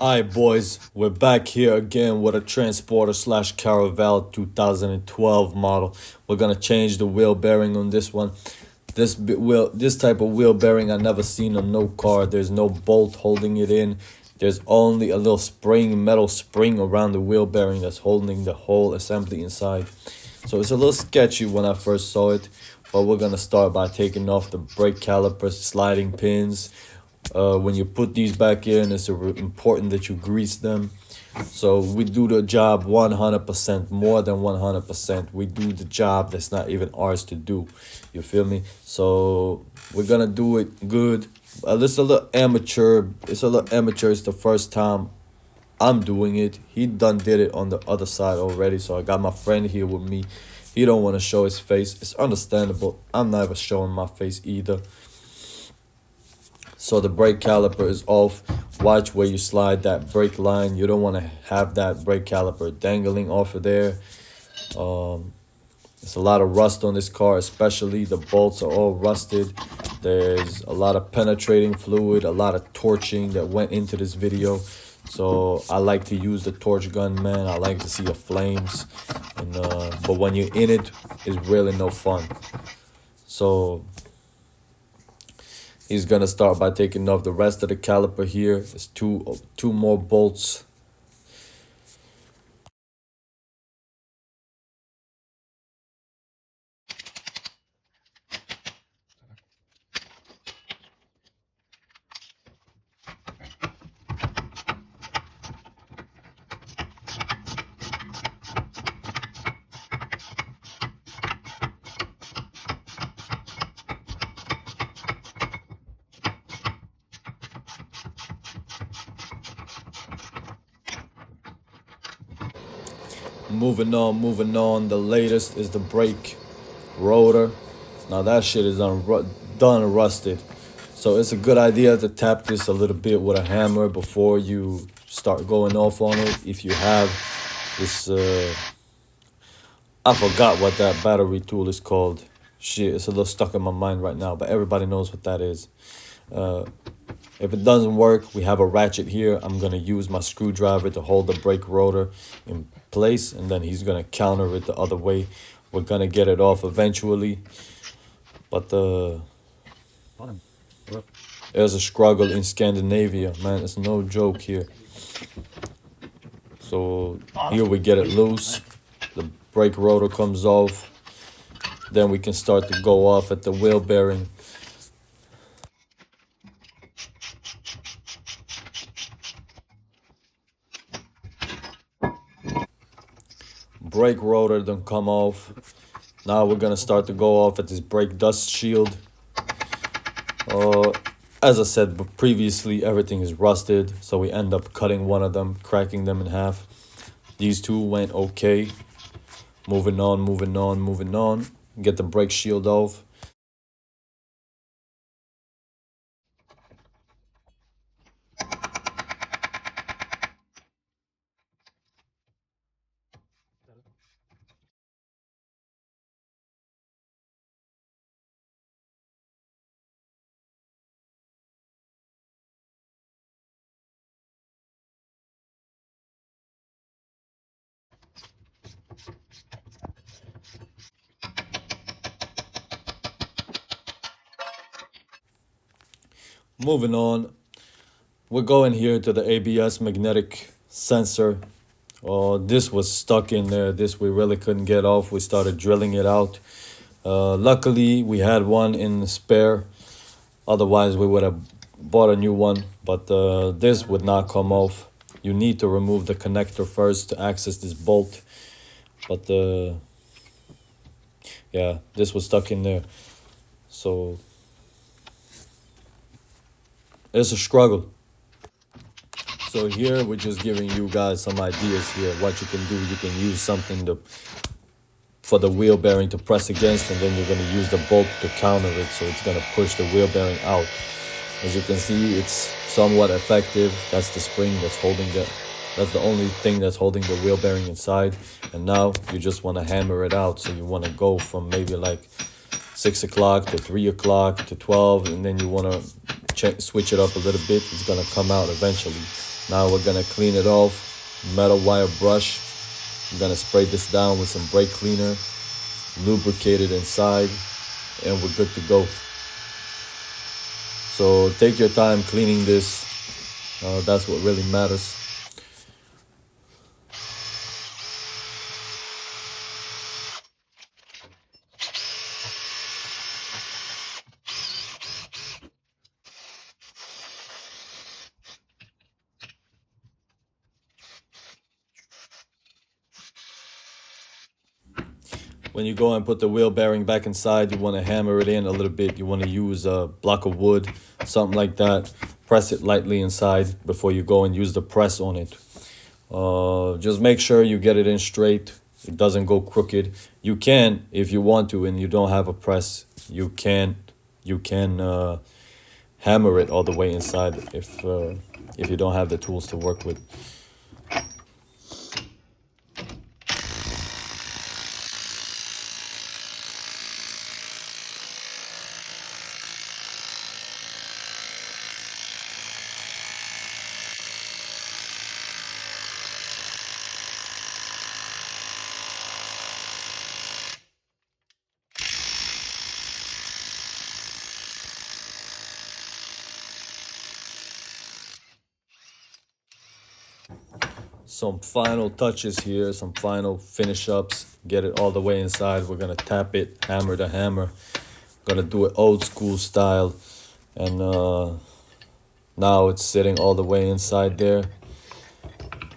Alright, boys, we're back here again with a transporter slash Caravelle 2012 model. We're gonna change the wheel bearing on this one. This type of wheel bearing I never seen on no car. There's no bolt holding it in. There's only a little metal spring around the wheel bearing that's holding the whole assembly inside. So it's a little sketchy when I first saw it, but we're gonna start by taking off the brake caliper sliding pins. When you put these back in, it's important that you grease them. So we do the job 100%, more than 100%. We do the job that's not even ours to do. You feel me? So we're gonna do it good. It's a little amateur. It's a little amateur. It's the first time I'm doing it. He done did it on the other side already. So I got my friend here with me. He don't want to show his face. It's understandable. I'm never showing my face either. So the brake caliper is off. Watch where you slide that brake line. You don't want to have that brake caliper dangling off of there. There's a lot of rust on this car, especially the bolts are all rusted. There's a lot of penetrating fluid, a lot of torching that went into this video. So I like to use the torch gun, man. I like to see the flames. But when you're in it, it's really no fun. So he's gonna start by taking off the rest of the caliper here. There's two more bolts. Moving on. The latest is the brake rotor. Now that shit is done rusted. So it's a good idea to tap this a little bit with a hammer before you start going off on it. If you have this, I forgot what that battery tool is called. Shit, it's a little stuck in my mind right now, but everybody knows what that is. If it doesn't work, we have a ratchet here. I'm gonna use my screwdriver to hold the brake rotor in place, and then he's gonna counter it the other way. We're gonna get it off eventually, but there's a struggle in Scandinavia, man. It's no joke here. So here we get it loose. The brake rotor comes off. Then we can start to go off at the wheel bearing. Brake rotor don't come off. Now we're gonna start to go off at this brake dust shield. As I said previously, everything is rusted, so we end up cutting one of them, cracking them in half. These two went okay. Moving on. Get the brake shield off. Moving on, we're going here to the ABS magnetic sensor. This was stuck in there. This we really couldn't get off. We started drilling it out. Luckily, we had one in the spare. Otherwise, we would have bought a new one. But this would not come off. You need to remove the connector first to access this bolt. But yeah, this was stuck in there. So it's a struggle. So here we're just giving you guys some ideas here what you can do. You can use something for the wheel bearing to press against, and then you're going to use the bolt to counter it, so it's going to push the wheel bearing out. As you can see, it's somewhat effective. That's the spring that's holding that's the only thing that's holding the wheel bearing inside. And now you just want to hammer it out. So you want to go from maybe like 6 o'clock to 3 o'clock to 12, and then you want to switch it up a little bit. It's going to come out eventually. Now we're gonna clean it off. Metal wire brush. I'm gonna spray this down with some brake cleaner, lubricate it inside, and we're good to go. So take your time cleaning this. That's what really matters. When you go and put the wheel bearing back inside, you want to hammer it in a little bit. You want to use a block of wood, something like that. Press it lightly inside before you go and use the press on it. Just make sure you get it in straight. It doesn't go crooked. You can, if you want to, and you don't have a press, you can hammer it all the way inside if you don't have the tools to work with. Some final touches here, some final finish ups. Get it all the way inside. We're gonna tap it hammer to hammer. Gonna do it old school style, and now it's sitting all the way inside there.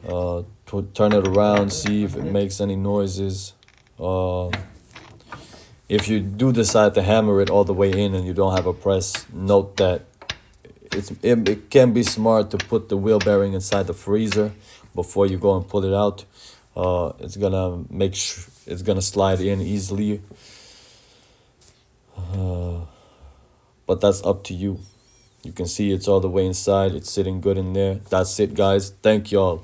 Turn it around, see if it makes any noises. Uh, if you do decide to hammer it all the way in and you don't have a press, note that it can be smart to put the wheel bearing inside the freezer before you go and pull it out. It's gonna it's gonna slide in easily. But that's up to you. You can see it's all the way inside. It's sitting good in there. That's it, guys. Thank y'all.